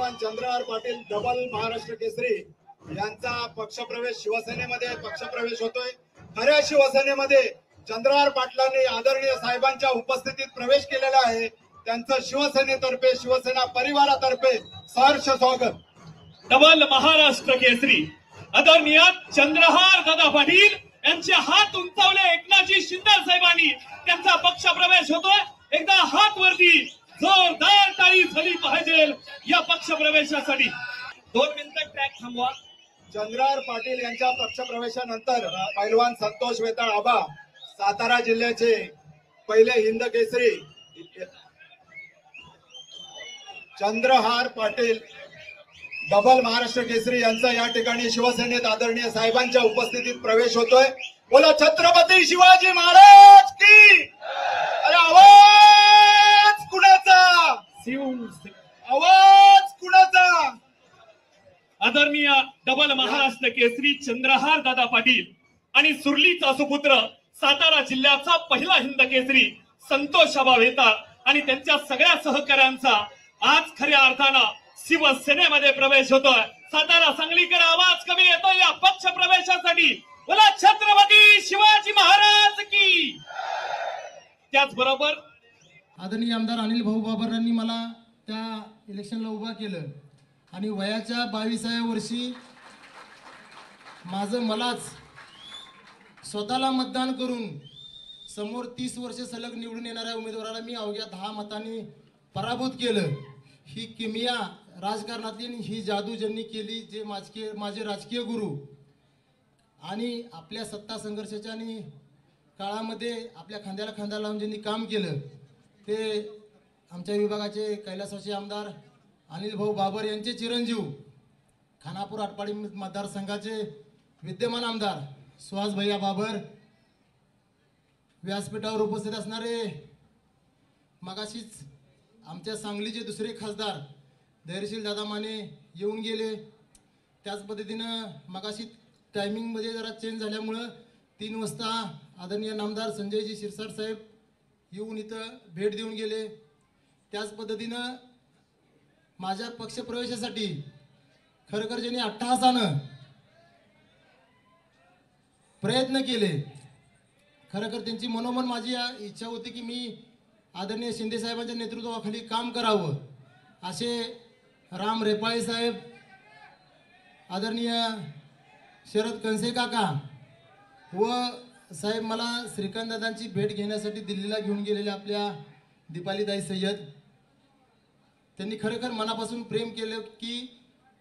पैलवान चंद्रहार पाटील डबल महाराष्ट्र केसरी यांचा पक्षप्रवेश शिवसेनेमध्ये पक्षप्रवेश होतोय। खऱ्या शिवसेनेमध्ये चंद्रहार पाटलांनी आदरणीय साहेबांच्या उपस्थितीत प्रवेश केलेला आहे। त्यांचं शिवसेनेतर्फे शिवसेना परिवारातर्फे सहर्ष स्वागत। डबल महाराष्ट्र केसरी आदरणीय चंद्रहार दादा पाटील यांचे हात उंचावले एकनाथजी शिंदे साहेबांनी त्यांचा पक्षप्रवेश होतोय। एकदा हात वरती जोरदार टाळी झाली पाहिजे या पक्षप्रवेशासाठी। 2 मिनिटं ट्रॅक थांबवा। चंद्रहार पाटील यांच्या पक्षप्रवेशानंतर पैलवान संतोष वेताळ आबा सातारा जिल्ह्याचे पहिले हिंद केसरी चंद्रहार पाटील डबल महाराष्ट्र केसरी यांचा या ठिकाणी शिवसेनेत आदरणीय साहेबांच्या उपस्थितीत प्रवेश होतोय। बोला छत्रपती शिवाजी महाराज की। अरे आवाज कुणाचा? आवाज कुणाचा? आदरणीय डबल महाराष्ट्र केसरी चंद्रहार दादा पाटील आणि सुरलीचा सुपुत्र सातारा जिल्ह्याचा पहिला हिंद केसरी संतोष आबा वेताळ आणि त्यांच्या सगळ्या सहकाऱ्यांचा आज खऱ्या अर्थानं शिवसेनेमध्ये प्रवेश होतोय। सातारा सांगलीकर आवाज कमी येतोय या पक्ष प्रवेशासाठी। बोला छत्रपती शिवाजी महाराज की। त्याचबरोबर आदरणीय आमदार अनिल भाऊ बाबरांनी मला त्या इलेक्शनला उभा केलं आणि वयाच्या 22व्या वर्षी मलाच स्वतःला मतदान करून समोर 30 वर्ष सलग निवडून येणाऱ्या उमेदवाराला मी अवघ्या 10 मतांनी पराभूत केलं। ही किमिया राजकारणातील ही जादू ज्यांनी केली जे माझे राजकीय गुरु आणि आपल्या सत्ता संघर्षाच्या आणि काळामध्ये आपल्या खांद्याला खांदा लावून ज्यांनी काम केलं ते आमच्या विभागाचे कैलासवासी आमदार अनिल भाऊ बाबर यांचे चिरंजीव, खानापूर आटपाडी मतदारसंघाचे विद्यमान आमदार सुहास भैया बाबर, व्यासपीठावर उपस्थित असणारे मगाशीच आमच्या सांगलीचे दुसरे खासदार धैर्यशील दादा माने येऊन गेले। त्याच पद्धतीनं मगाशी टायमिंगमध्ये जरा चेंज झाल्यामुळं 3 वाजता आदरणीय नामदार संजयजी शिरसाट साहेब येऊन इथं भेट देऊन गेले। त्याच पद्धतीनं माझ्या पक्षप्रवेशासाठी खरखर ज्यांनी अट्टहासानं प्रयत्न केले, खरखर त्यांची मनोमन माझी इच्छा होती की मी आदरणीय शिंदे साहेबांच्या नेतृत्वाखाली काम करावं। असे राम रेपाळे साहेब, आदरणीय शरद कणसे काका व साहेब मला श्रीकांत दादांची भेट घेण्यासाठी दिल्लीला घेऊन गेलेले आपल्या दीपालीताई सय्यद, त्यांनी खरखर मनापासून प्रेम केलं की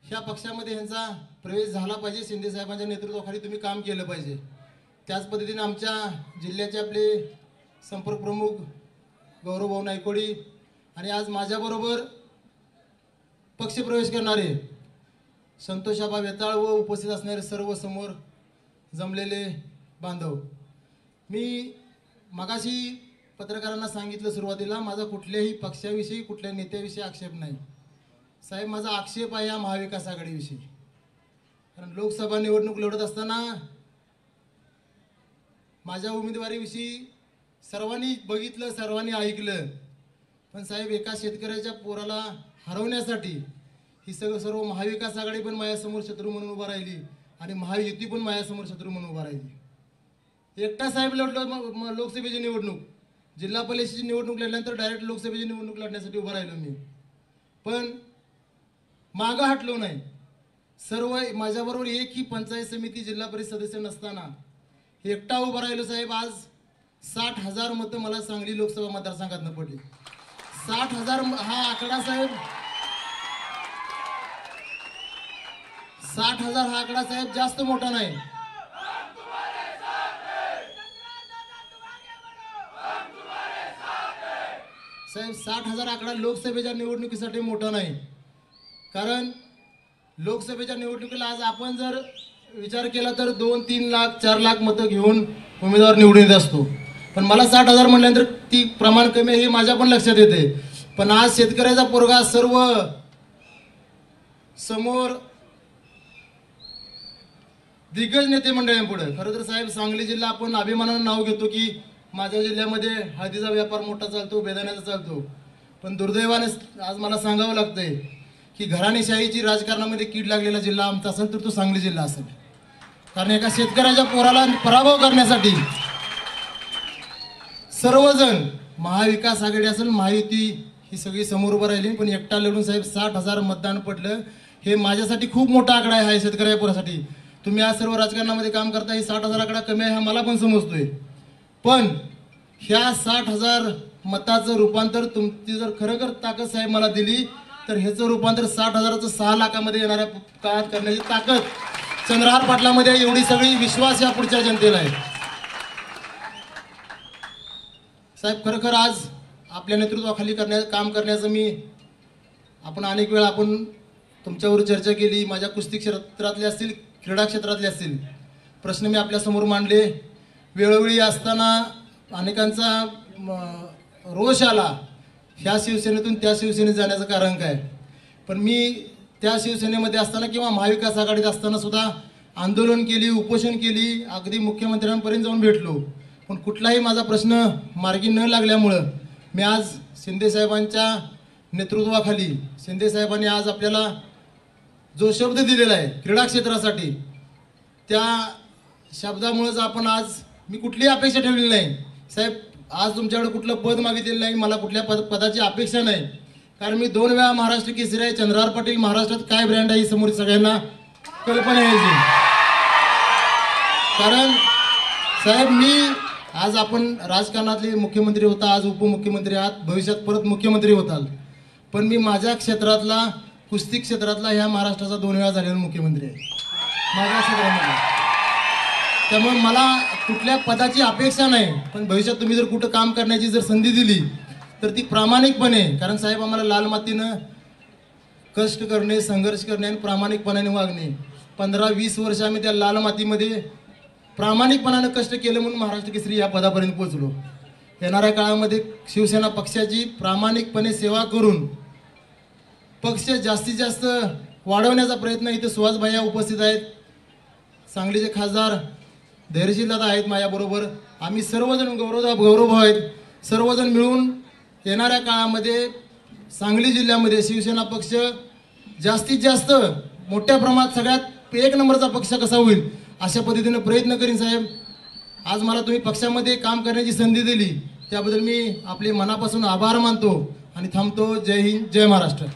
ह्या पक्षामध्ये ह्यांचा प्रवेश झाला पाहिजे, शिंदे साहेबांच्या नेतृत्वाखाली तुम्ही काम केलं पाहिजे। त्याच पद्धतीने आमच्या जिल्ह्याचे आपले संपर्क प्रमुख गौरवभाऊ नायकोडी आणि आज माझ्याबरोबर पक्षप्रवेश करणारे संतोष आबा वेताळ व उपस्थित असणारे सर्व समोर जमलेले बांधव, मी मगाशी पत्रकारांना सांगितलं सुरुवातीला माझा कुठल्याही पक्षाविषयी कुठल्या नेत्याविषयी आक्षेप नाही साहेब। माझा आक्षेप आहे या महाविकास आघाडीविषयी, कारण लोकसभा निवडणूक लढत असताना माझ्या उमेदवारीविषयी सर्वांनी बघितलं, सर्वांनी ऐकलं, पण साहेब एका शेतकऱ्याच्या पोराला हरवण्यासाठी ही सर्व महाविकास आघाडी पण माझ्यासमोर शत्रू म्हणून उभा राहिली आणि महायुती पण माझ्यासमोर शत्रू म्हणून उभा राहिली। एकटा साहेब लढलो लोकसभेची निवडणूक, जिल्हा परिषदेची निवडणूक लढल्यानंतर डायरेक्ट लोकसभेची निवडणूक लढण्यासाठी उभा राहिलो मी, पण मागं हटलो नाही। सर्व माझ्याबरोबर एकही पंचायत समिती जिल्हा परिषद सदस्य नसताना एकटा उभा राहिलो साहेब। आज 60,000 मतं मला सांगली लोकसभा मतदारसंघातनं पडली। 60,000 हा आकडा साहेब, 60,000 हा आकडा साहेब जास्त मोठा नाही साहेब। 60,000 आकडा लोकसभेच्या निवडणुकीसाठी मोठा नाही, कारण लोकसभेच्या निवडणुकीला आज आपण जर विचार केला तर 2-3 लाख 4 लाख मतं घेऊन उमेदवार निवडून येत असतो, पण मला 60,000 म्हटल्यानंतर ती प्रमाण कमी हे माझ्या पण लक्षात येते। पण आज शेतकऱ्याचा पोरगा सर्व समोर दिग्गज नेते मंडळींपुढे, खरं तर साहेब सांगली जिल्हा आपण अभिमानानं नाव घेतो की माझ्या जिल्ह्यामध्ये हळदीचा व्यापार मोठा चालतो, बेदाण्याचा चालतो, पण दुर्दैवाने आज मला सांगावं लागतंय की घराणेशाहीची राजकारणामध्ये कीड लागलेला जिल्हा आमचा असेल तर तो सांगली जिल्हा असेल. कारण एका शेतकऱ्याच्या पोराला पराभव करण्यासाठी सर्वजण, महाविकास आघाडी असेल, महायुती, ही सगळी समोर उभं राहिली, पण एकटा लढून साहेब 60,000 मतदान पडलं. हे माझ्यासाठी खूप मोठा आकडा आहे शेतकऱ्या पोरासाठी. तुम्ही आज सर्व राजकारणामध्ये काम करता, हे 60,000 आकडा कमी आहे हा मला पण समजतोय. पण ह्या 60,000 मताचं रूपांतर तुमची जर खरोखर ताकद साहेब मला दिली तर ह्याचं रूपांतर 60,000चं 6 लाखामध्ये येणाऱ्या काळात करण्याची ताकद चंद्रहार पाटलामध्ये एवढी सगळी विश्वास या पुढच्या जनतेला आहे. साहेब खरोखर आज आपल्या नेतृत्वाखाली काम करण्याचं आपण अनेक वेळा तुमच्यावर चर्चा केली. माझ्या कुस्ती क्षेत्रातले असतील, क्रीडा क्षेत्रातले असतील, प्रश्न मी आपल्यासमोर मांडले. वेळोवेळी असताना अनेकांचा रोष आला, ह्या शिवसेनेतून त्या शिवसेनेत जाण्याचं कारण काय. पण मी त्या शिवसेनेमध्ये असताना किंवा महाविकास आघाडीत असताना सुद्धा आंदोलन केली, उपोषण केली, अगदी मुख्यमंत्र्यांपर्यंत जाऊन भेटलो. पण कुठलाही माझा प्रश्न मार्गी न लागल्यामुळं मी आज शिंदेसाहेबांच्या नेतृत्वाखाली, शिंदेसाहेबांनी आज आपल्याला जो शब्द दिलेला आहे क्रीडा क्षेत्रासाठी, त्या शब्दामुळेच आपण आज, मी कुठलीही अपेक्षा ठेवलेली नाही साहेब. आज तुमच्याकडे कुठलं पद मागितलेलं नाही, मला कुठल्या पदाची अपेक्षा नाही. कारण मी 2 वेळा महाराष्ट्र केसरी आहे. चंद्रहार पाटील महाराष्ट्रात काय ब्रँड आहे ही समोर सगळ्यांना कल्पना यायची. कारण साहेब मी आज आपण राजकारणातले मुख्यमंत्री होता, आज उपमुख्यमंत्री आहात, भविष्यात परत मुख्यमंत्री होताल. पण मी माझ्या क्षेत्रातला, कुस्ती क्षेत्रातला, ह्या महाराष्ट्राचा 2 वेळा झालेला मुख्यमंत्री आहे माझ्या क्षेत्रामध्ये. त्यामुळे मला कुठल्या पदाची अपेक्षा नाही. पण भविष्यात तुम्ही जर कुठं काम करण्याची जर संधी दिली तर ती प्रामाणिकपणे, कारण साहेब आम्हाला लाल मातीनं कष्ट करणे, संघर्ष करणे आणि प्रामाणिकपणाने वागणे, 15-20 वर्ष आम्ही त्या लाल मातीमध्ये प्रामाणिकपणानं कष्ट केलं म्हणून महाराष्ट्र केसरी या पदापर्यंत पोहोचलो. येणाऱ्या काळामध्ये शिवसेना पक्षाची प्रामाणिकपणे सेवा करून पक्ष जास्तीत जास्त वाढवण्याचा प्रयत्न. इथे सुहास भैया उपस्थित आहेत, सांगलीचे खासदार धैर्यशील दादा आहेत माझ्याबरोबर, आम्ही सर्वजण गौरव आहेत. सर्वजण मिळून येणाऱ्या काळामध्ये सांगली जिल्ह्यामध्ये शिवसेना पक्ष जास्तीत जास्त मोठ्या प्रमाणात सगळ्यात 1 नंबरचा पक्ष कसा होईल अशा पद्धतीने प्रयत्न करीन साहेब. आज मला तुम्ही पक्षामध्ये काम करण्याची संधी दिली त्याबद्दल मी आपले मनापासून आभार मानतो आणि थांबतो. जय हिंद, जय महाराष्ट्र.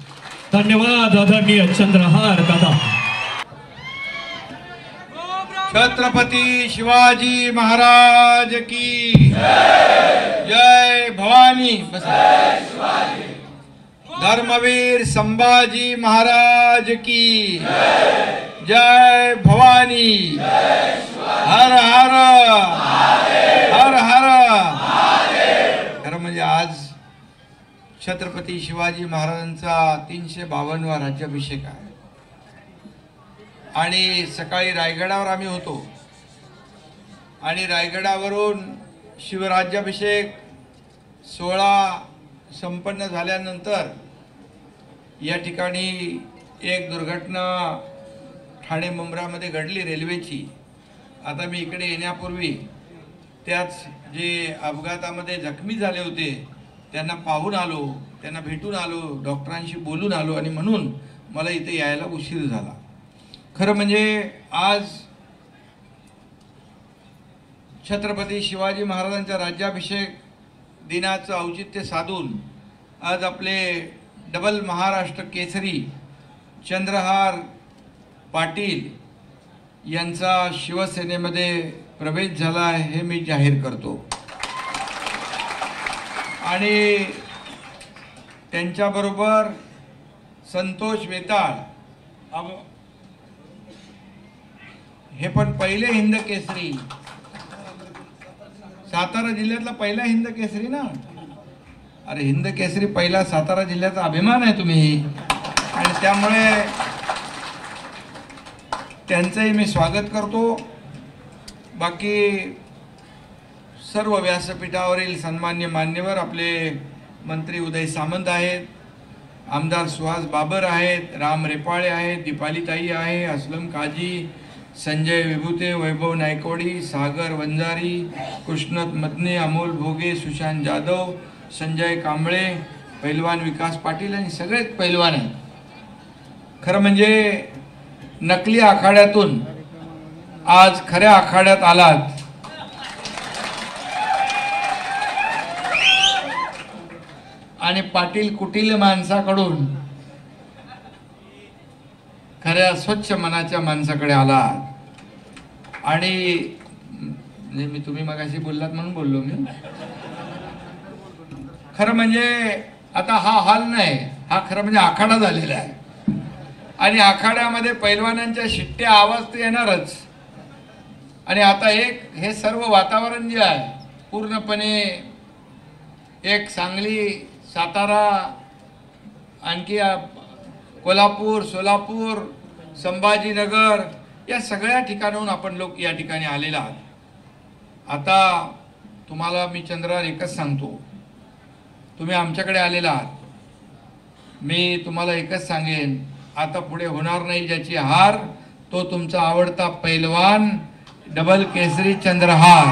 धन्यवाद आदरणीय चंद्रहार दादा. छत्रपती शिवाजी महाराज की जय. भवानी. धर्मवीर संभाजी महाराज की जय. भवानी. हर हर हर हर. खरं म्हणजे आज छत्रपती शिवाजी महाराजांचा 352वा राज्याभिषेक आहे आणि सकाळी रायगडावर आम्ही होतो आणि रायगडावरून शिवराज्याभिषेक सोहळा संपन्न झाल्यानंतर या ठिकाणी एक दुर्घटना ठाणे मुंब्रामध्ये घडली रेल्वेची. आता मी इकडे येण्यापूर्वी त्याच जे अपघातामध्ये जखमी झाले होते त्यांना पाहून आलो, त्यांना भेटून आलो, डॉक्टरांशी बोलून आलो आणि म्हणून मला इथे यायला उशीर झाला. खरं म्हणजे आज छत्रपती शिवाजी महाराजांच्या राज्याभिषेक दिनाचं औचित्य साधून आज आपले डबल महाराष्ट्र केसरी चंद्रहार पाटील यांचा शिवसेनेमध्ये प्रवेश झाला आहे हे मी जाहीर करतो. आणि त्यांच्याबरोबर संतोष वेताळ हे पण पहिले हिंद केसरी, सातारा जिल्ह्यातला पहिला हिंद केसरी ना. अरे हिंद केसरी पहिला सातारा जिल्ह्याचा अभिमान आहे तुम्ही. आणि त्यामुळे त्यांचंही मी स्वागत करतो. बाकी सर्व व्यासपीठावरील सन्मान्य मान्यवर आपले मंत्री उदय सामंत आहेत, आमदार सुहास बाबर आहेत, राम रेपाळे आहेत, दीपालीताई आहे, असलम काजी, संजय विभूते, वैभव नायकवाडी, सागर वंजारी, कृष्णत मदने, अमोल भोगे, सुशांत जाधव, संजय कांबळे, पैलवान विकास पाटील आणि सगळेच पैलवान आहेत. खरं म्हणजे नकली आखाड्यातून आज खऱ्या आखाड्यात आलात. आणि पाटील कुटील माणसाकडून खऱ्या स्वच्छ मनाच्या माणसाकडे आलात. आणि मी तुम्ही मगाशी बोललात म्हणून बोललो मी. खरं म्हणजे आता हा हॉल नाही, हा खरं म्हणजे आखाडा झालेला आहे. आणि आखाड्यामध्ये पैलवानांच्या शिट्ट्या आवाज तर येणारच. आणि आता एक हे सर्व वातावरण जे आहे पूर्णपणे एक सांगली, सातारा, आणखी कोल्हापूर, सोलापूर, संभाजीनगर या सगळ्या ठिकाणाहून आपण लोक या ठिकाणी आलेला आहात. आता तुम्हाला मी चंद्रहार एकच सांगतो, तुम्ही आमच्याकडे आलेला आहात. मी तुम्हाला एकच सांगेन, आता पुढे होणार नाही ज्याची हार, तो तुमचा आवडता पैलवान डबल केसरी चंद्रहार.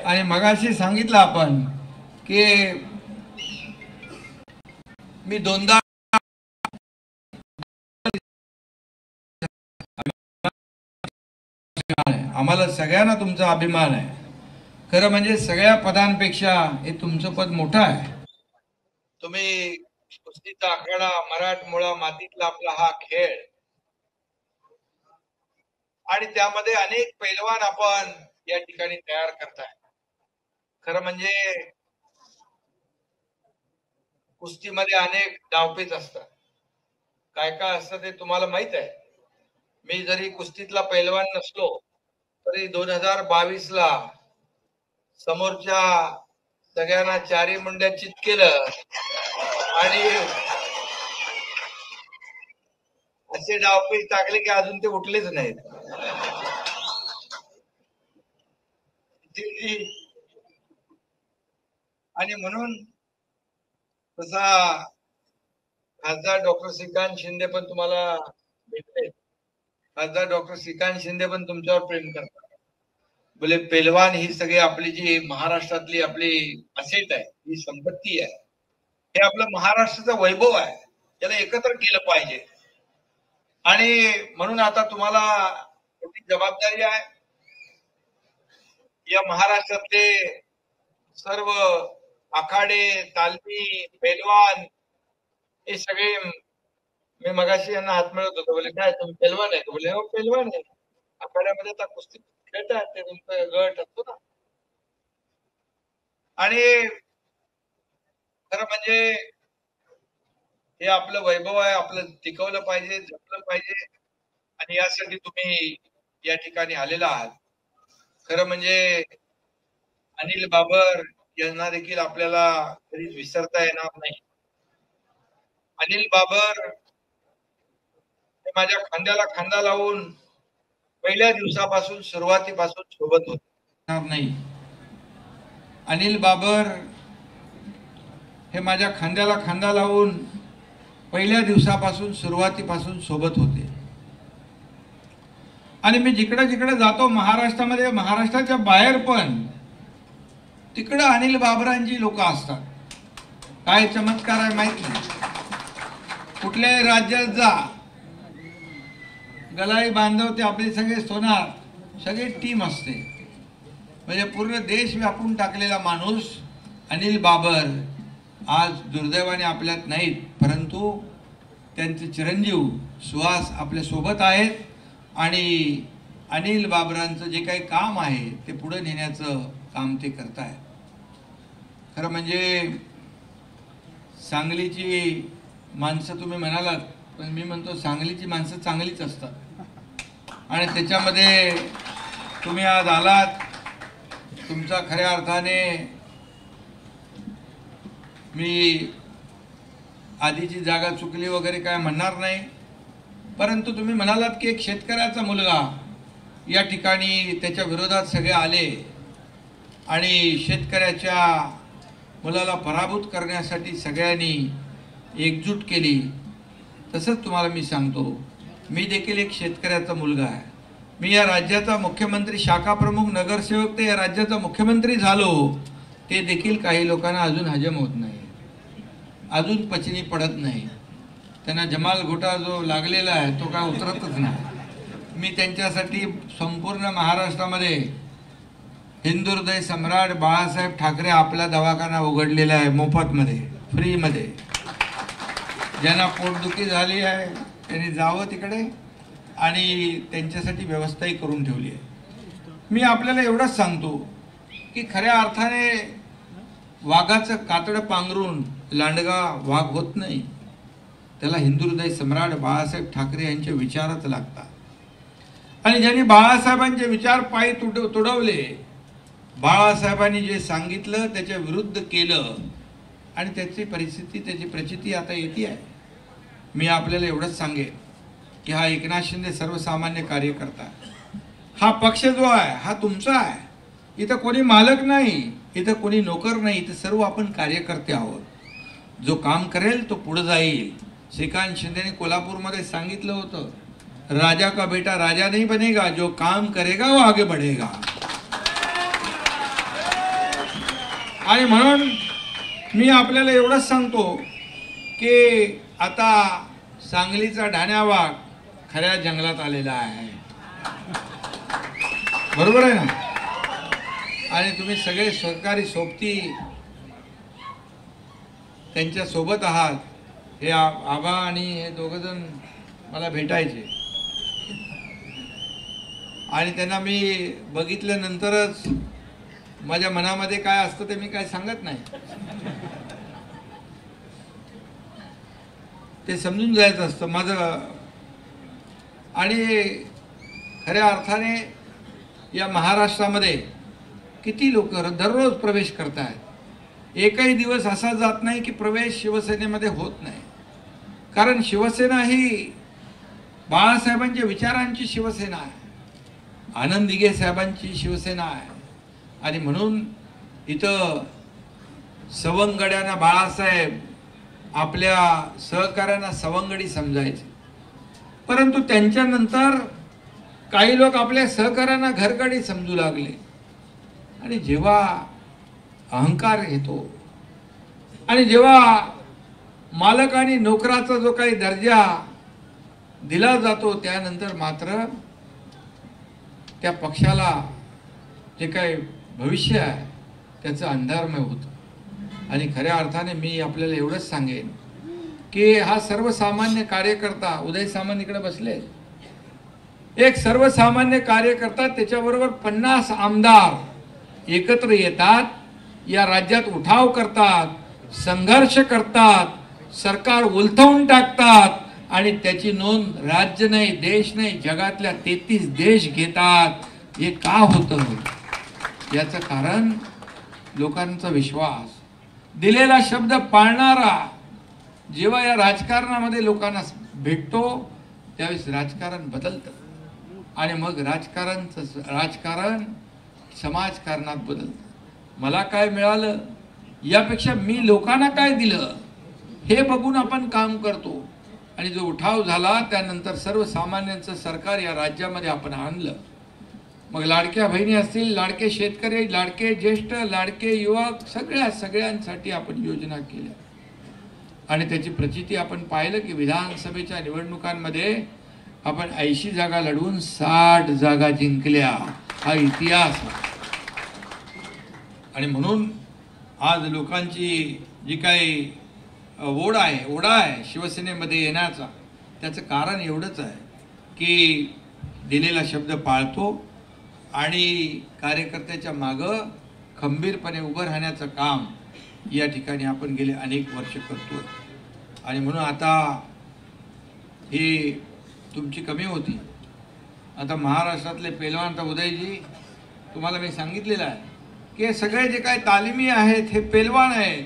आणि मगाशी सांगितलं आपण की मी दोनदा आम्हाला सगळ्यांना तुमचा अभिमान आहे. खरं म्हणजे सगळ्या पदांपेक्षा हे तुमचं पद मोठं आहे. तुम्ही कुस्तीचा आखाडा, मराठमोळा मातीतला आपला हा खेळ, आणि त्यामध्ये अनेक पैलवान आपण या ठिकाणी तयार करताय. खरं म्हणजे कुस्तीमध्ये अनेक डावपेच असतात. काय काय असतं ते तुम्हाला माहित आहे. मी जरी कुस्तीतला पैलवान नसलो तरी 2022 ला समोरच्या सगळ्यांना चारी मुंड्या चित केलं आणि असे डावपेच टाकले की अजून ते उठलेच नाहीत. आणि म्हणून तसा खासदार डॉक्टर श्रीकांत शिंदे पण तुम्हाला भेटले. खासदार डॉक्टर श्रीकांत शिंदे पण तुमच्यावर प्रेम करतात. बोले पेलवान ही सगळी आपली जी महाराष्ट्रातली आपली असेट आहे, ही संपत्ती आहे, हे आपलं महाराष्ट्राचं वैभव आहे, त्याला एकत्र केलं पाहिजे. आणि म्हणून आता तुम्हाला मोठी जबाबदारी आहे. या महाराष्ट्रातले सर्व आखाडे, तालमी, पैलवान हे सगळे, मी मगाशी यांना हात मिळवत होतो. बोले काय तुम्ही पैलवान आहे? बोले हो पैलवान आहे. आखाड्यामध्ये आता कुस्ती खेळतात, ते तुमचा गट असतो ना. आणि खरं म्हणजे हे आपलं वैभव आहे, आपलं टिकवलं पाहिजे, जपलं पाहिजे. आणि यासाठी तुम्ही या ठिकाणी आलेला आहात. खरं म्हणजे अनिल बाबर यांना देखील आपल्याला कधीच विसरता येणार नाही. अनिल बाबर हे माझ्या खांद्याला खांदा लावून पहिल्या दिवसापासून, सुरुवातीपासून सोबत होते नाही. अनिल बाबर हे माझ्या खांद्याला खांदा लावून पहिल्या दिवसापासून, सुरुवातीपासून सोबत होते. आणि मी जिकडे जिकडे जातो महाराष्ट्रामध्ये, महाराष्ट्राच्या बाहेर पण, तिकडं अनिल बाबरांची लोक असतात. काय चमत्कार आहे माहित नाही. कुठल्याही राज्यात जा, गलाई बांधव ते आपले सगळे सोनार, सगळी टीम असते. म्हणजे पूर्ण देश व्यापून टाकलेला माणूस अनिल बाबर आज दुर्दैवाने आपल्यात नाहीत, परंतु त्यांचे चिरंजीव सुहास आपल्या सोबत आहेत. आणि अनिल बाबरांचं जे काही काम आहे ते पुढे नेण्याचं काम ते करतायत. खरं म्हणजे सांगलीची माणसं तुम्ही म्हणालात, पण मी म्हणतो सांगलीची माणसं चांगलीच असतात. आणि त्याच्यामध्ये तुम्ही आज आलात, तुमचा खऱ्या अर्थाने मी आधीची जागा चुकली वगैरे काय म्हणणार नाही, परंतु तुम्ही म्हणालात की एक शेतकऱ्याचा मुलगा या ठिकाणी, त्याच्या विरोधात सगळे आले आणि शेतकऱ्याच्या मुलाला पराभूत करण्यासाठी सगळ्यांनी एकजूट केली. तसंच तुम्हाला मी सांगतो, मी देखील एक शेतकऱ्याचा मुलगा आहे. मी या राज्याचा मुख्यमंत्री, शाखा प्रमुख, नगरसेवक ते या राज्याचा मुख्यमंत्री झालो, ते देखील काही लोकांना अजून हजम होत नाही, अजून पचनी पडत नाही. त्यांना जमाल घोटा जो लागलेला आहे तो काय उतरतच नाही. मी त्यांच्यासाठी संपूर्ण महाराष्ट्रामध्ये हिंदू हृदय सम्राट बाळासाहेब ठाकरे आपला दवाखाना उघडलेला आहे, मोफतमध्ये, फ्रीमध्ये. ज्यांना पोटदुखी झाली आहे त्यांनी जावं तिकडे आणि त्यांच्यासाठी व्यवस्थाही करून ठेवली आहे. मी आपल्याला एवढंच सांगतो की खऱ्या अर्थाने वाघाचं कातडं पांघरून लांडगा वाघ होत नाही. त्याला हिंदू हृदय सम्राट बाळासाहेब ठाकरे यांचे विचारच लागतात. आणि ज्यांनी बाळासाहेबांचे विचार पायी तुडवले, बाळासाहेबांनी जे सांगितलं त्याच्या विरुद्ध केलं आणि त्याची परिस्थिती, त्याची प्रचिती आता येते आहे. मी आपल्याला एवढंच सांगेन की हा एकनाथ शिंदे सर्वसामान्य कार्यकर्ता, हा पक्ष जो आहे हा तुमचा आहे. इथं कोणी मालक नाही, इथं कोणी नोकर नाही, इथं सर्व आपण कार्यकर्ते आहोत. जो काम करेल तो पुढे जाईल. श्रीकांत शिंदेने कोल्हापूरमध्ये सांगितलं होतं, राजा का बेटा राजा नहीं बनेगा, जो काम करेगा वो आगे बढ़ेगा. आणि म्हणून मी आपल्याला एवढंच सांगतो की आता सांगलीचा ढाण्यावाघ खऱ्या जंगलात आलेला आहे. बरोबर आहे ना? आणि तुम्ही सगळे सहकारी सोबती त्यांच्या सोबत आहात. हे आबा आणि हे दोघंजण मला भेटायचे आणि त्यांना मी बघितल्यानंतरच माझ्या मनामध्ये काय असतं ते मी काय सांगत नाही, ते समजून जायचं असतं माझं. आणि खऱ्या अर्थाने या महाराष्ट्रामध्ये किती लोक दररोज प्रवेश करतात. एकही दिवस असा जात नाही की प्रवेश शिवसेनेमध्ये होत नाही. कारण शिवसेना ही बाळासाहेबांच्या विचारांची शिवसेना आहे, आनंद दिघे साहेबांची शिवसेना आहे. आणि म्हणून इथं सवंगड्यांना बाळासाहेब आपल्या सहकाऱ्यांना सवंगडी समजायचे, परंतु त्यांच्यानंतर काही लोक आपल्या सहकाऱ्यांना घरगडी समजू लागले. आणि जेव्हा अहंकार येतो आणि जेव्हा मालक आणि नोकराचा जो काही दर्जा दिला जातो, त्यानंतर मात्र त्या पक्षाला जे काही भविष्य आहे त्याचं अंधारमय होतं. आणि खऱ्या अर्थाने मी आपल्याला एवढंच सांगेन की हा सर्वसामान्य कार्यकर्ता, उदय सामंत इकडे बसले, एक सर्वसामान्य कार्यकर्ता, त्याच्याबरोबर 50 आमदार एकत्र येतात, या राज्यात उठाव करतात, संघर्ष करतात, सरकार उलथवून टाकतात आणि त्याची नोंद राज्य नाही, देश नाही, जगातल्या 33 देश घेतात. हे का होतं? याचं कारण लोकांचा विश्वास, दिलेला शब्द पाळणारा जेव्हा या राजकारणामध्ये लोकांना भेटतो त्यावेळेस राजकारण बदलतं. आणि मग राजकारण समाजकारणात बदलतं. मला काय मिळालं यापेक्षा मी लोकांना काय दिलं हे बघून आपण काम करतो. आणि जो उठाव झाला त्यानंतर सर्वसामान्यांचं सरकार या राज्यामध्ये आपण आणलं. मग लाडक्या बहिणी असतील, लाडके शेतकरी, लाडके ज्येष्ठ, लाडके युवक, सगळ्यांसाठी आपण योजना केल्या. आणि त्याची प्रचिती आपण पाहिलं की विधानसभेच्या निवडणुकांमध्ये आपण 80 जागा लढवून 60 जागा जिंकल्या. हा इतिहास. आणि म्हणून आज लोकांची जी काही ओढा आहे शिवसेनेमध्ये येण्याचा, त्याचं कारण एवढंच आहे की दिलेला शब्द पाळतो आणि कार्यकर्त्याच्या मागं खंबीरपणे उभं राहण्याचं काम या ठिकाणी आपण गेले अनेक वर्ष करतोय. आणि म्हणून आता ही तुमची कमी होती. आता महाराष्ट्रातले पेलवान, तर उदयजी तुम्हाला मी सांगितलेलं आहे की सगळे जे काही तालिमी आहेत हे पेलवान आहेत.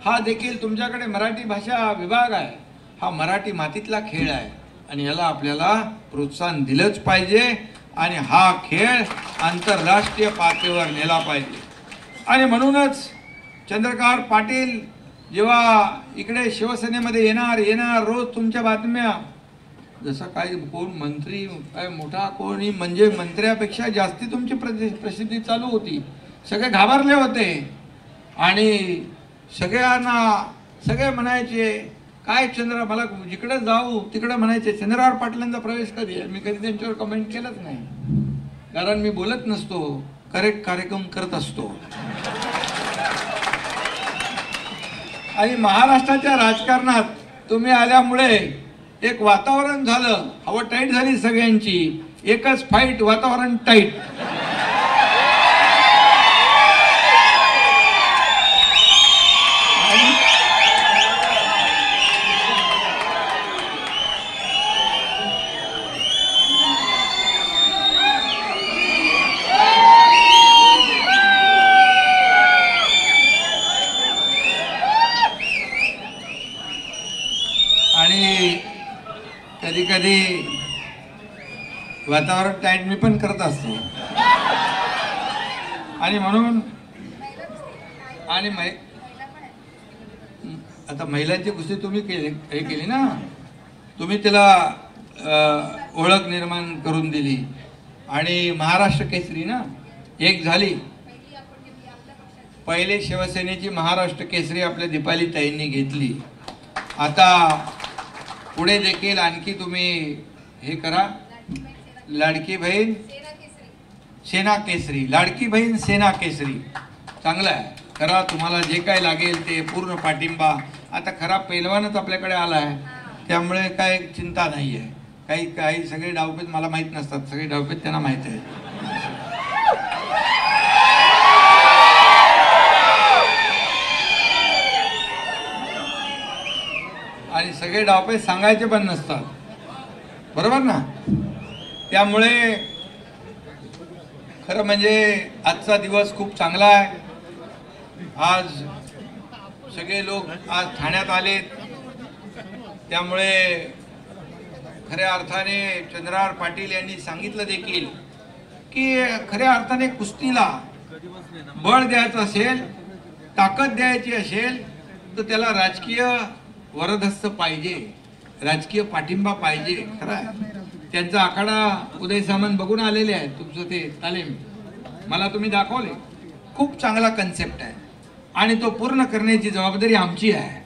हा देखील तुमच्याकडे मराठी भाषा विभाग आहे. हा मराठी मातीतला खेळ आहे आणि याला आपल्याला प्रोत्साहन दिलंच पाहिजे. आणि हा खेळ आंतरराष्ट्रीय पातळीवर नेला पाहिजे. आणि म्हणूनच चंद्रकांत पाटील जेव्हा इकडे शिवसेनेमध्ये येणार रोज तुमच्या बातम्या जसं काय कोण मंत्री काय मोठा कोणी म्हणजे मंत्र्यापेक्षा जास्ती तुमची प्रसिद्धी चालू होती. सगळे घाबरले होते आणि सगळे म्हणायचे काय चंद्र, मला जिकडे जाऊ तिकडे म्हणायचे चंद्रहार पाटलांचा प्रवेश कधी आहे. मी कधी त्यांच्यावर कमेंट केलंच नाही, कारण मी बोलत नसतो, करेक्ट कार्यक्रम करत असतो. आणि महाराष्ट्राच्या राजकारणात तुम्ही आल्यामुळे एक वातावरण झालं, हवा टाईट झाली सगळ्यांची, एकच फाईट, वातावरण टाईट. आणि कधी कधी वातावरण टाईट मी पण करत असतो. आणि म्हणून आणि आता महिलांची कुस्ती तुम्ही हे केली ना, तुम्ही त्याला ओळख निर्माण करून दिली आणि महाराष्ट्र केसरी ना एक झाली. पहिले शिवसेनेची महाराष्ट्र केसरी आपल्या दीपाली ताईंनी घेतली. आता पुढे देखील आणखी तुम्ही हे करा, लाडकी बहीण सेना केसरी, लाडकी बहीण सेना केसरी. चांगलं आहे, करा. तुम्हाला जे काय लागेल ते पूर्ण पाठिंबा. आता खरा पैलवानच आपल्याकडे आला आहे, त्यामुळे काय चिंता नाही आहे. काही सगळे डावपेच मला माहीत नसतात, सगळे डावपेच त्यांना माहीत आहे. आणि सगळे डावपेच सांगायचे पण नसतात, बरोबर ना. त्यामुळे खरं म्हणजे आजचा दिवस खूप चांगला आहे. आज सगळे लोक आज ठाण्यात आलेत, त्यामुळे खऱ्या अर्थाने चंद्रहार पाटील यांनी सांगितलं देखील की खऱ्या अर्थाने कुस्तीला बळ द्यायचं असेल, ताकद द्यायची असेल तर त्याला राजकीय वरदहस्त पाहिजे, राजकीय पाठिंबा पाहिजे. खरं आहे. त्यांचा आखाडा उदय सामंत बघून आलेले आहेत. तुमचं ते तालीम मला तुम्ही दाखवले, खूप चांगला कन्सेप्ट आहे आणि तो पूर्ण करण्याची जबाबदारी आमची आहे.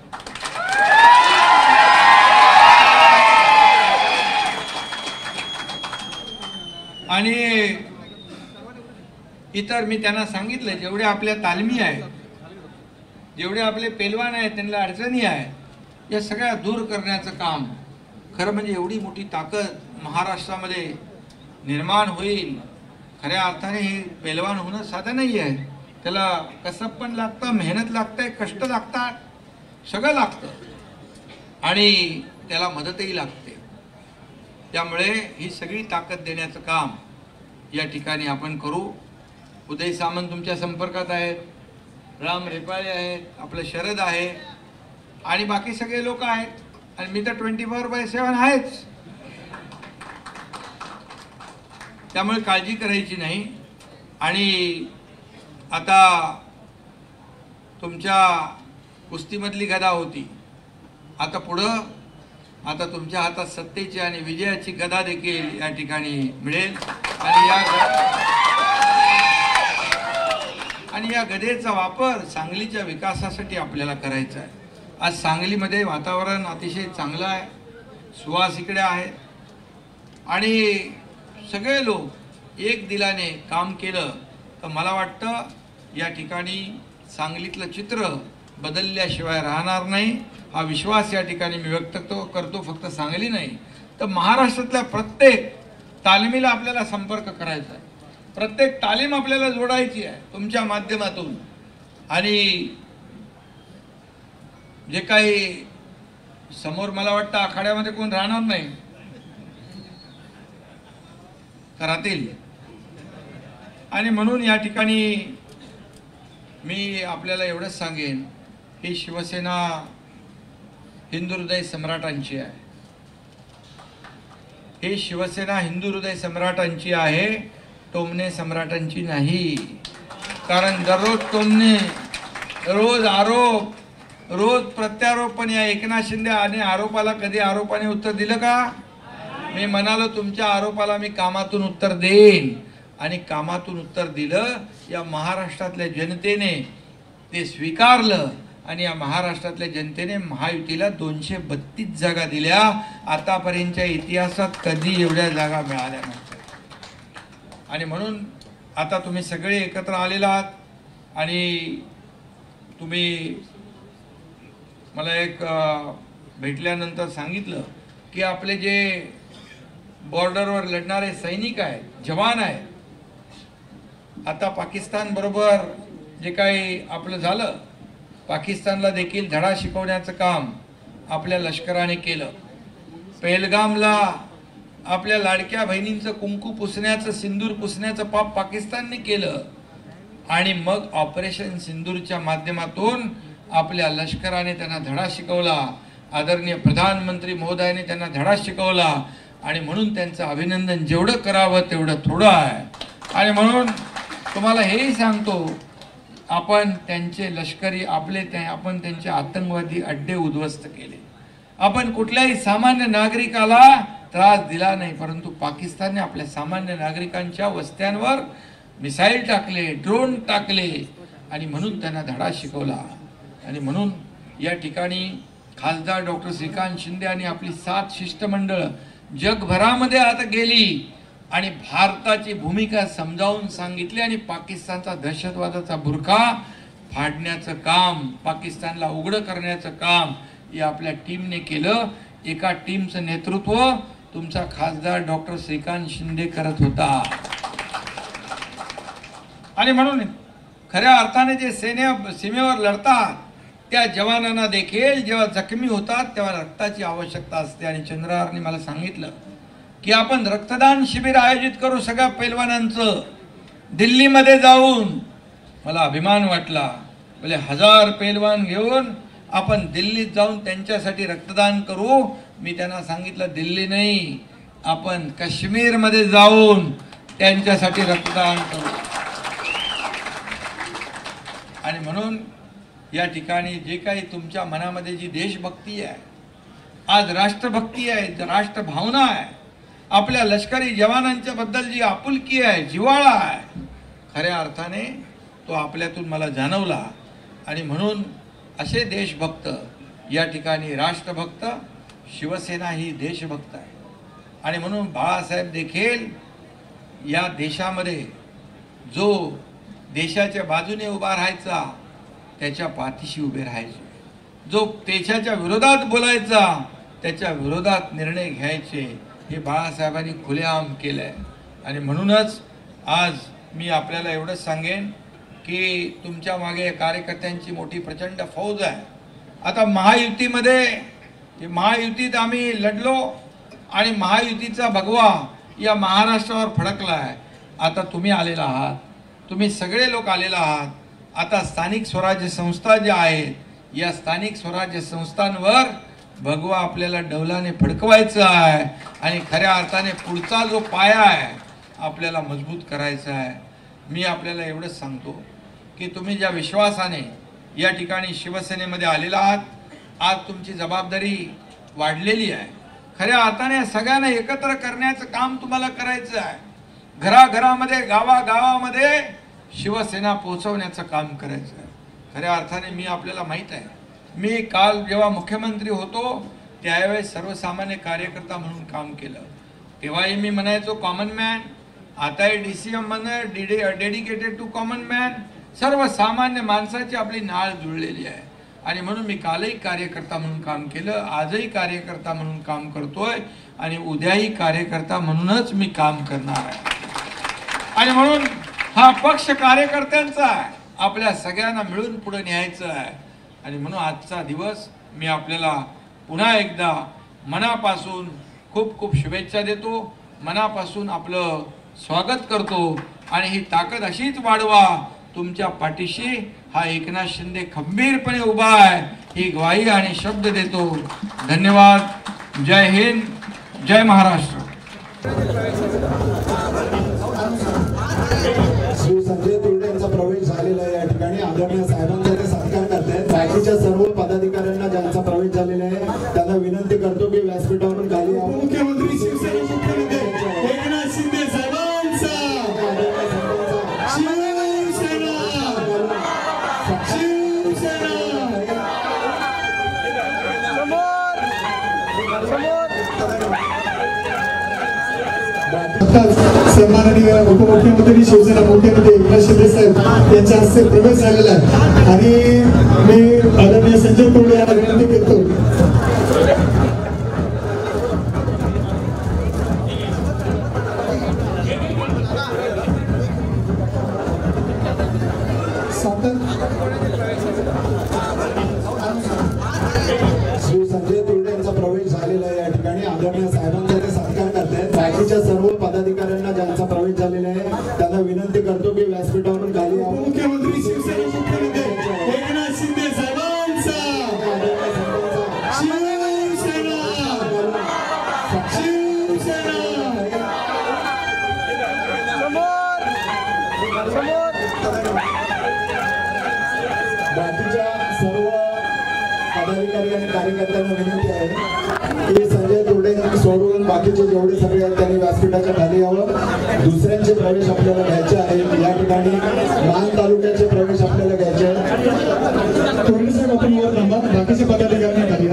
आणि इतर मी त्यांना सांगितलं, जेवढे आपल्या तालमी आहेत, जेवढे आपले पेलवान आहेत, त्यांना अडचणी आहेत, या सगळ्या दूर करण्याचं काम. खरं म्हणजे एवढी मोठी ताकद महाराष्ट्रामध्ये निर्माण होईल. खऱ्या अर्थाने हे पेलवान होणं साधं नाही आहे. त्याला कसब पण लागतं, मेहनत लागते, कष्ट लागतात, सगळं लागतं आणि त्याला मदतही लागते. त्यामुळे ही सगळी ताकद देण्याचं काम या ठिकाणी आपण करू. उदय सामंत तुमच्या संपर्कात आहेत, राम रेपाळे आहेत, आपलं शरद आहे आणि बाकी सगळे लोक आहेत आणि मी तर 24/7 आहेच. त्यामुळे काळजी करायची नाही. आणि आता तुमच्या कुस्तीमधली गदा होती, आता पुढं आता तुमच्या हातात सत्तेची आणि विजयाची गदा देखील या ठिकाणी मिळेल आणि या गदेचा वापर सांगलीच्या विकासासाठी आपल्याला करायचा आहे. आज सांगलीमध्ये वातावरण अतिशय चांगलं आहे, सुवास इकडे आहेत आणि सगळे लोक एक दिलाने काम केलं तर मला वाटतं या ठिकाणी सांगलीतलं चित्र बदलल्याशिवाय राहणार नाही. हा विश्वास या ठिकाणी मी व्यक्त करतो. फक्त सांगली नाही तर महाराष्ट्रातल्या प्रत्येक तालिमीला आपल्याला संपर्क करायचा आहे, प्रत्येक तालीम आपल्याला जोडायची आहे तुमच्या माध्यमातून. आणि जे काही समोर मला वाटतं आखाड्यामध्ये कोण राहणार नाही, राहतील. आणि म्हणून या ठिकाणी मी आपल्याला एवढंच सांगेन, ही शिवसेना हिंदू हृदय सम्राटांची आहे. ही शिवसेना हिंदू हृदय सम्राटांची आहे, टोमणे सम्राटांची नाही. कारण दररोज टोमणे, रोज आरोप, रोज प्रत्यारोप. पण या एकनाथ शिंदे आणि आरोपाला कधी आरोपाने उत्तर दिलं का? मी म्हणालो तुमच्या आरोपाला मी कामातून उत्तर देईन, आणि कामातून उत्तर दिलं. या महाराष्ट्रातल्या जनतेने ते स्वीकारलं आणि या महाराष्ट्रातल्या जनतेने महायुतीला 232 जागा दिल्या. आतापर्यंतच्या इतिहासात कधी एवढ्या जागा मिळाल्या नव्हत्या. आणि म्हणून आता तुम्ही सगळे एकत्र आलेला आहात आणि तुम्ही मला एक भेटल्यानंतर सांगितलं की आपले जे बॉर्डरवर लढणारे सैनिक आहेत, जवान आहेत, आता पाकिस्तान बरोबर जे काही आपलं झालं, पाकिस्तानला देखील धडा शिकवण्याचं काम आपल्या लष्कराने केलं. पहलगामला आपल्या लाडक्या बहिणींचं कुंकू पुसण्याचं, सिंदूर पुसण्याचं पाप पाकिस्तानने केलं. आणि मग ऑपरेशन सिंदूरच्या माध्यमातून आपल्या लष्कराने त्यांना धडा शिकवला. आदरणीय प्रधानमंत्री महोदयाने त्यांना धडा शिकवला आणि म्हणून त्यांचं अभिनंदन जेवढं करावं तेवढं थोडं आहे. आणि म्हणून तुम्हाला हेही सांगतो, आपण त्यांचे लष्करी आपण त्यांचे आतंकवादी अड्डे उद्ध्वस्त केले. आपण कुठल्याही सामान्य नागरिकाला त्रास दिला नाही, परंतु पाकिस्तानने आपल्या सामान्य नागरिकांच्या वस्त्यांवर मिसाईल टाकले, ड्रोन टाकले आणि म्हणून त्यांना धडा शिकवला. आणि म्हणून या ठिकाणी खासदार डॉक्टर श्रीकांत शिंदे आणि आपली 7 शिष्टमंडळ जगभरामध्ये आता गेली आणि भारताची भूमिका समजावून सांगितली आणि पाकिस्तानचा दहशतवादाचा बुरखा फाडण्याचं काम, पाकिस्तानला उघडं करण्याचं काम या आपल्या टीमने केलं. एका टीमचं नेतृत्व तुमचा खासदार डॉक्टर श्रीकांत शिंदे करत होता. आणि म्हणून खऱ्या अर्थाने जे सीमेवर लढतात त्या जवानांना देखील जेव्हा जखमी होतात तेव्हा रक्ताची आवश्यकता असते. आणि चंद्रहारने मला सांगितलं की आपण रक्तदान शिबिर आयोजित करू सगळ्या पैलवानांचं. दिल्लीमध्ये जाऊन मला अभिमान वाटला. म्हणजे 1000 पैलवान घेऊन आपण दिल्लीत जाऊन त्यांच्यासाठी रक्तदान करू. मी त्यांना सांगितलं दिल्ली नाही, आपण काश्मीरमध्ये जाऊन त्यांच्यासाठी रक्तदान करू. आणि म्हणून या ठिकाणी जे काही तुमच्या मनामध्ये जी देशभक्ती आहे, आज राष्ट्रभक्ती आहे, राष्ट्रभावना आहे, आपल्या लष्करी जवानांच्या बद्दल जी आपुलकी आहे, जिव्हाळा आहे, खऱ्या अर्थाने तो आपल्यातून मला जाणवला. आणि म्हणून असे देशभक्त या ठिकाणी राष्ट्रभक्त, शिवसेना ही देशभक्त आहे. आणि म्हणून बाळासाहेब देखील या देशामध्ये जो देशाच्या बाजूने उभा राहायचा त्याच्या पाठीशी उभे राहायचे, जो देशाच्या विरोधात बोलायचा त्याच्या विरोधात निर्णय घ्यायचे, हे बाळासाहेबांनी खुलेआम केलंय. आणि म्हणूनच आज मी आपल्याला एवढंच सांगेन की तुमच्या मागे कार्यकर्त्यांची मोठी प्रचंड फौज आहे. आता महायुतीत आम्ही लढलो आणि महायुतीचा भगवा या महाराष्ट्रावर फडकला आहे. आता तुम्ही आलेला आहात, तुम्ही सगळे लोक आलेला आहात. आता स्थानिक स्वराज्य संस्था ज्या आहेत, या स्थानिक स्वराज्य संस्थांवर भगवा आपल्याला डौलाने फडकवायचा आहे आणि खऱ्या अर्थाने पुढचा जो पाया आहे आपल्याला मजबूत करायचा आहे. मी आपल्याला एवढंच सांगतो की तुम्ही ज्या विश्वासाने या ठिकाणी शिवसेनेमध्ये आलेला आहात, आज तुमची जबाबदारी वाढलेली आहे. खऱ्या अर्थाने सगळ्यांना एकत्र करण्याचं काम तुम्हाला करायचं आहे. घराघरामध्ये, गावागावामध्ये शिवसेना पोहोचवण्याचं काम करायचं आहे. खऱ्या अर्थाने मी आपल्याला माहीत आहे, मी काल जेव्हा मुख्यमंत्री होतो त्यावेळेस सर्वसामान्य कार्यकर्ता म्हणून काम केलं. तेव्हाही मी म्हणायचो कॉमन मॅन, आताही DCM म्हणा डेडिकेटेड टू कॉमन मॅन. सर्वसामान्य माणसाची आपली नाळ जुळलेली आहे. आणि म्हणून मी कालही कार्यकर्ता म्हणून काम केलं, आजही कार्यकर्ता म्हणून काम करतोय आणि उद्याही कार्यकर्ता म्हणूनच मी काम करणार आहे. आणि म्हणून हा पक्ष कार्यकर्त्यांचा आहे, आपल्या सगळ्यांना मिळून पुढे न्यायचं आहे. आणि म्हणून आजचा दिवस मी आपल्याला पुन्हा एकदा मनापासून खूप खूप शुभेच्छा देतो, मनापासून आपलं स्वागत करतो. आणि ही ताकद अशीच वाढवा. तुमच्या पाठीशी हा एकनाथ शिंदे खंबीरपणे उभा आहे ही ग्वाही आणि शब्द देतो. धन्यवाद. जय हिंद, जय महाराष्ट्र. श्री संजय तुर्डे यांचा प्रवेश झालेला आहे. या ठिकाणी आदरणीय साहेबांचा ते सत्कार करतायत. बाकीच्या सर्व पदाधिकाऱ्यांना ज्यांचा प्रवेश झालेला आहे त्यांना विनंती करतो की व्यासपीठावरून खाली मुख्यमंत्री शिवसेना आताच सन्माननीय उपमुख्यमंत्री शिवसेना मुख्यमंत्री एकनाथ शिंदे साहेब यांच्या हस्ते प्रवेश झालेला आहे आणि मी आदरणीय संजय तोरडे यांना विनंती करतो. श्री संजय तोरडे यांचा प्रवेश झालेला आहे या ठिकाणी. आदरणीय साहेबांचा ते सत्कार करतायत. बाकीच्या सर्व पदाधिकाऱ्यांना ज्यांचा प्रवेश झालेला आहे त्यांना विनंती करतो की व्यासपीठावरून खाली यावं. मुख्यमंत्री शिवसेना मुख्यमंत्री एकनाथ शिंदे साहेबांचा बाकीच्या सर्व पदाधिकारी आणि कार्यकर्त्यांना विनंती आहे की संजय तोरडे सोडून बाकीचे जेवढे सगळे आहेत त्यांनी व्यासपीठाच्या खाली यावं. दुसऱ्यांचे प्रवेश आपल्याला घ्यायचे आहेत. या ठिकाणी मान तालुक्याचे प्रवेश आपल्याला घ्यायचे आहेत. तोरडे साहेब आपण वर थांबा. बाकीचे पदाधिकारी खाली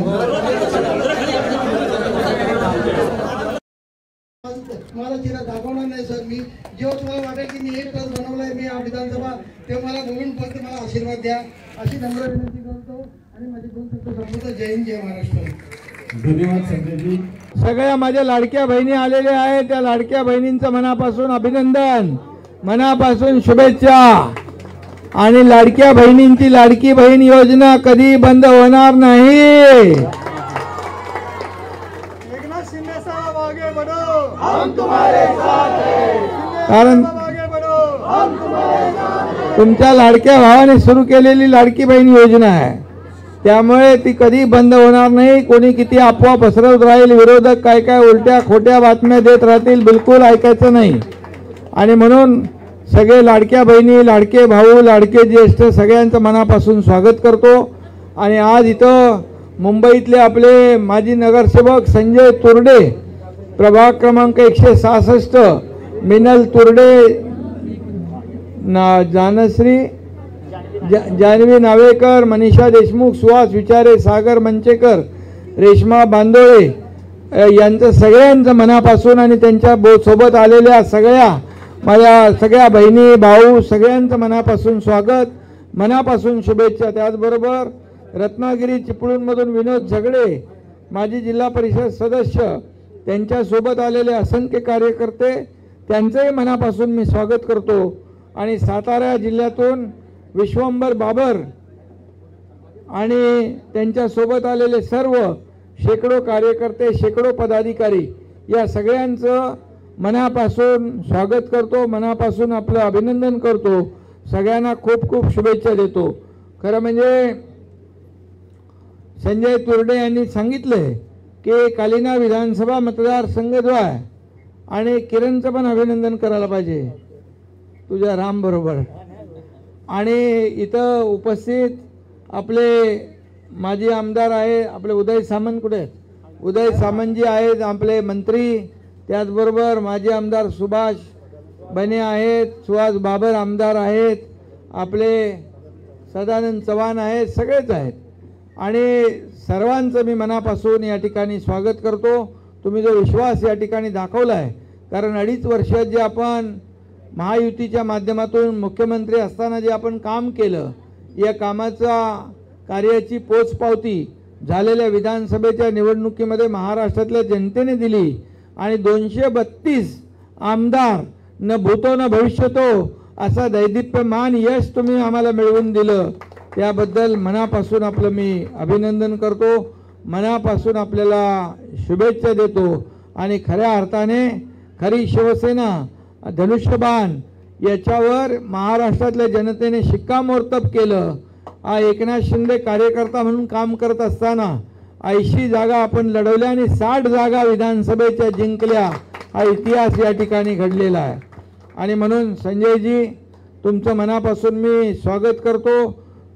मला चिरा दाखवणार नाही सर. मी जेव्हा तुम्हाला वाटेल की मी 1 तास बनवलाय मी विधानसभा तेव्हा मला नवीन फक्त मला आशीर्वाद द्या अशी नम्र विनंती करतो आणि माझे 2 शब्द संपवतो. जय हिंद जय महाराष्ट्र. धन्यवाद संजयजी. सगळ्या माझ्या लाडक्या बहिणी आलेल्या आहेत. त्या लाडक्या बहिणींचं मनापासून अभिनंदन, मनापासून शुभेच्छा. आणि लाडक्या बहिणींची लाडकी बहीण योजना कधी बंद होणार नाही. एकनाथ शिंदे साहब आगे बढ़ो, हम तुम्हारे साथ हैं. कारण आगे बढ़ो, हम तुम्हारे साथ हैं. तुमच्या लाडक्या भावाने सुरू केलेली लाडकी बहीण योजना आहे, त्यामुळे ती कधी बंद होणार नाही. कोणी किती अफवा पसरवत राहील, विरोधक काय काय उलट्या खोट्या बातम्या देत राहतील, बिलकुल ऐकायचं नाही. आणि म्हणून सगळे लाडक्या बहिणी, लाडके भाऊ, लाडके ज्येष्ठ सगळ्यांचं मनापासून स्वागत करतो. आणि आज इथं मुंबईतले आपले माजी नगरसेवक संजय तोरडे, प्रभाग क्रमांक 166, मिनल तोरडे, जानश्री, जानवी नावेकर, मनीषा देशमुख, सुहास विचारे, सागर मंचेकर, रेश्मा बांदोळे यांचं सगळ्यांचं मनापासून आणि त्यांच्या सोबत आलेल्या सगळ्या माझ्या सगळ्या बहिणी भाऊ सगळ्यांचं मनापासून स्वागत, मनापासून शुभेच्छा. त्याचबरोबर रत्नागिरी चिपळूणमधून विनोद झगडे, माजी जिल्हा परिषद सदस्य, त्यांच्यासोबत आलेले असंख्य कार्यकर्ते, त्यांचंही मनापासून मी स्वागत करतो. आणि सातारा जिल्ह्यातून विश्वंभर बाबर आणि त्यांच्यासोबत आलेले सर्व शेकडो कार्यकर्ते, शेकडो पदाधिकारी, या सगळ्यांचं मनापासून स्वागत करतो, मनापासून आपलं अभिनंदन करतो. सगळ्यांना खूप खूप शुभेच्छा देतो. खरं म्हणजे संजय तोरडे यांनी सांगितलंय की कालिना विधानसभा मतदारसंघ जो आहे, आणि किरणचं पण अभिनंदन करायला पाहिजे तुझ्या राम बरोबर. आणि इथं उपस्थित आपले माजी आमदार आहे, आपले उदय सामंत कुठे आहेत? उदय सामंतजी आहेत, आपले मंत्री. त्याचबरोबर माजी आमदार सुभाष बने आहेत, सुहास बाबर आमदार आहेत, आपले सदानंद चव्हाण आहेत, सगळेच आहेत. आणि सर्वांचं मी मनापासून या ठिकाणी स्वागत करतो. तुम्ही जो विश्वास या ठिकाणी दाखवला आहे, कारण 2.5 वर्षात जे आपण महायुतीच्या माध्यमातून मुख्यमंत्री असताना जे आपण काम केलं, या कामाचा कार्याची पोचपावती झालेल्या विधानसभेच्या निवडणुकीमध्ये महाराष्ट्रातल्या जनतेने दिली. आणि 232 आमदार न भूतो न भविष्यतो असा दैदिप्यमान यश तुम्ही आम्हाला मिळवून दिलं, त्याबद्दल मनापासून आपलं मी अभिनंदन करतो, मनापासून आपल्याला शुभेच्छा देतो. आणि खऱ्या अर्थाने खरी शिवसेना धनुष्यबाण याच्यावर महाराष्ट्रातल्या जनतेने शिक्कामोर्तब केलं. हा एकनाथ शिंदे कार्यकर्ता म्हणून काम करत असताना 80 जागा आपण लढवल्या आणि 60 जागा विधानसभेच्या जिंकल्या. हा इतिहास या ठिकाणी घडलेला आहे. आणि म्हणून संजयजी तुमचं मनापासून मी स्वागत करतो.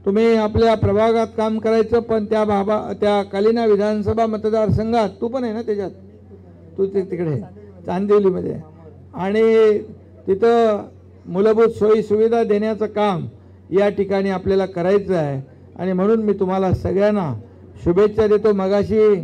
तुम्ही आपल्या प्रभागात काम करायचं, पण त्या कालिना विधानसभा मतदारसंघात तू पण आहे ना त्याच्यात, तू तिकडे चांदिवलीमध्ये, आणि तिथं मूलभूत सोयी सुविधा देण्याचं काम या ठिकाणी आपल्याला करायचं आहे. आणि म्हणून मी तुम्हाला सगळ्यांना शुभेच्छा देतो. मगाशी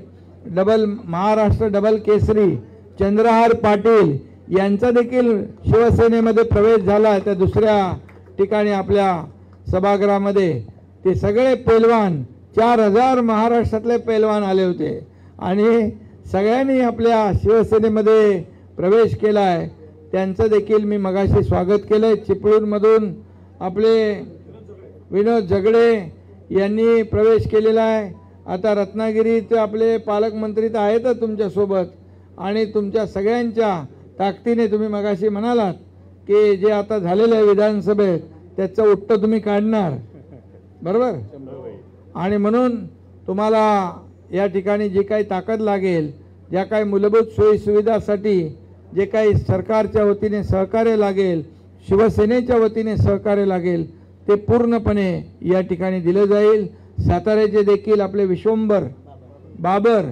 महाराष्ट्र डबल केसरी चंद्रहार पाटील यांचा देखील शिवसेनेमध्ये प्रवेश झाला त्या दुसऱ्या ठिकाणी आपल्या सभागृहामध्ये. ते सगळे पैलवान 4000 महाराष्ट्रातले पैलवान आले होते आणि सगळ्यांनी आपल्या शिवसेनेमध्ये प्रवेश केला आहे. त्यांचं देखील मी मगाशी स्वागत केलं आहे. चिपळूणमधून आपले विनोद झगडे यांनी प्रवेश केलेला आहे. आता रत्नागिरीचे आपले पालकमंत्री तर आहेतच तुमच्यासोबत आणि तुमच्या सगळ्यांच्या ताकदीने तुम्ही मगाशी म्हणालात की जे आता झालेलं आहे विधानसभेत त्याचं उत्तर तुम्ही काढणार, बरोबर. आणि म्हणून तुम्हाला या ठिकाणी जी काही ताकद लागेल, ज्या काही मूलभूत सोयी सुविधासाठी जे काही सरकारच्या वतीने सहकार्य लागेल, शिवसेनेच्या वतीने सहकार्य लागेल, ते पूर्णपणे या ठिकाणी दिलं जाईल. साताऱ्याचे देखील आपले विश्वंभर बाबर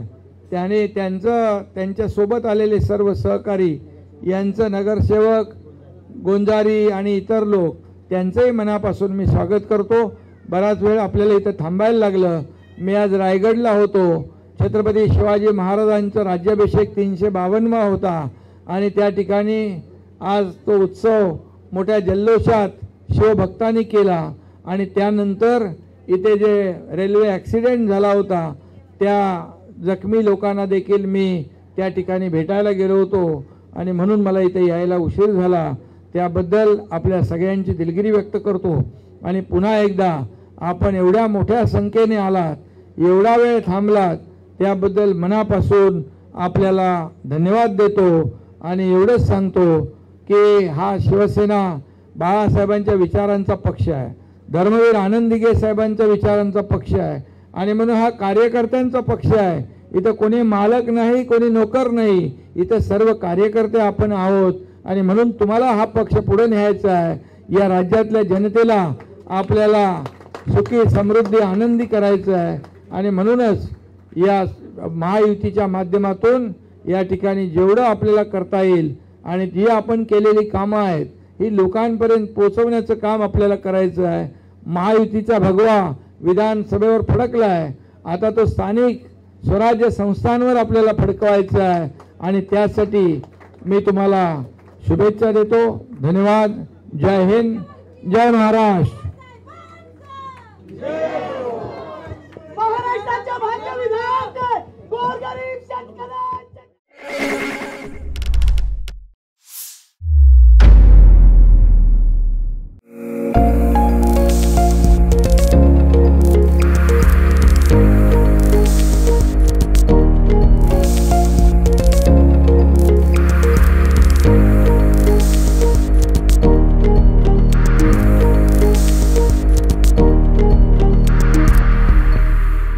त्याने त्यांच्यासोबत आलेले सर्व सहकारी यांचं नगरसेवक गोंजारी आणि इतर लोक त्यांचंही मनापासून मी स्वागत करतो. बराच वेळ आपल्याला इथं थांबायला लागलं. मी आज रायगडला होतो. छत्रपती शिवाजी महाराजांचा राज्याभिषेक 352वा होता आणि त्या ठिकाणी आज तो उत्सव मोठ्या जल्लोषात शिवभक्तांनी केला आणि त्यानंतर इथे जे रेल्वे ॲक्सिडेंट झाला होता त्या जखमी लोकांना देखील मी त्या ठिकाणी भेटायला गेलो होतो आणि म्हणून मला इथे यायला उशीर झाला. त्याबद्दल आपल्या सगळ्यांची दिलगिरी व्यक्त करतो आणि पुन्हा एकदा आपण एवढ्या मोठ्या संख्येने आलात, एवढा वेळ थांबलात, त्याबद्दल मनापासून आपल्याला धन्यवाद देतो आणि एवढंच सांगतो की हा शिवसेना बाळासाहेबांच्या विचारांचा पक्ष आहे, धर्मवीर आनंद दिघे साहेबांच्या विचारांचा पक्ष आहे आणि म्हणून हा कार्यकर्त्यांचा पक्ष आहे. इथं कोणी मालक नाही, कोणी नोकर नाही, इथं सर्व कार्यकर्ते आपण आहोत आणि म्हणून तुम्हाला हा पक्ष पुढे न्यायचा आहे. या राज्यातल्या जनतेला आपल्याला सुखी समृद्धी आनंदी करायचं आहे आणि म्हणूनच या महायुतीच्या माध्यमातून या ठिकाणी जेवढं आपल्याला करता येईल आणि जी आपण केलेली कामं आहेत ही लोकांपर्यंत पोहोचवण्याचं काम आपल्याला करायचं आहे. महायुतीचा भगवा विधानसभेवर फडकला आहे, आता तो स्थानिक स्वराज्य संस्थांवर आपल्याला फडकवायचा आहे आणि त्यासाठी मी तुम्हाला शुभेच्छा देतो. धन्यवाद. जय हिंद, जय महाराष्ट्र.